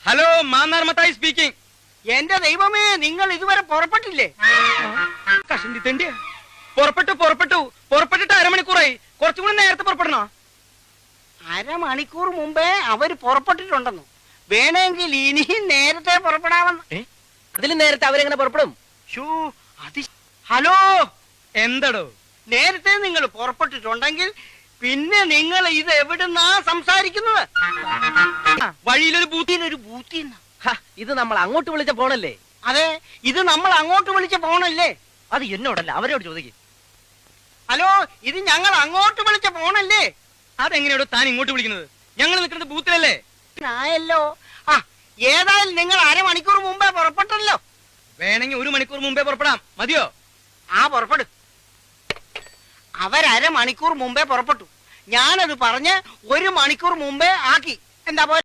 Hello മാന്നാർമത്തായി speaking. എന്റെ ദൈവമേ, നിങ്ങൾ ഇതുവരെ പുറപ്പെട്ടില്ലേ? കഷണ്ടി തെണ്ടിയ പുറപ്പെട്ടിട്ട് അരമണിക്കൂറായി. കുറച്ചും കൂടി നേരത്തെ പുറപ്പെടണോ? അരമണിക്കൂർ മുമ്പേ അവര് പുറപ്പെട്ടിട്ടുണ്ടെന്നു. വേണമെങ്കിൽ ഇനിയും നേരത്തെ പുറപ്പെടാമെന്ന്. അതിലും നേരത്തെ അവരെങ്ങനെ പുറപ്പെടും? ഹലോ, എന്തടോ? നേരത്തെ നിങ്ങൾ പുറപ്പെട്ടിട്ടുണ്ടെങ്കിൽ പിന്നെ നിങ്ങൾ ഇത് എവിടുന്നാ സംസാരിക്കുന്നത്? വഴിയിലൊരു ബൂത്തിന്ന്. ഇത് നമ്മൾ അങ്ങോട്ട് വിളിച്ച ഫോണല്ലേ? അതെ, ഇത് നമ്മൾ അങ്ങോട്ട് വിളിച്ച ഫോണല്ലേ? അത് എന്നോടല്ല, അവരോട് ചോദിക്കും. ഹലോ, ഇത് ഞങ്ങൾ അങ്ങോട്ട് വിളിച്ച ഫോണല്ലേ? അതെങ്ങനെയാണോ താൻ ഇങ്ങോട്ട് വിളിക്കുന്നത്? ഞങ്ങൾ നിൽക്കുന്നത് ബൂത്തിലല്ലേ? ആയല്ലോ. ഏതായാലും നിങ്ങൾ അരമണിക്കൂർ മുമ്പേ പുറപ്പെട്ടല്ലോ. വേണമെങ്കിൽ 1 മണിക്കൂർ മുമ്പേ പുറപ്പെടാം. മതിയോ? പുറപ്പെടും. അവരമണിക്കൂർ മുമ്പേ പുറപ്പെട്ടു. ഞാനത് പറഞ്ഞ് 1 മണിക്കൂർ മുമ്പേ ആക്കി. എന്താ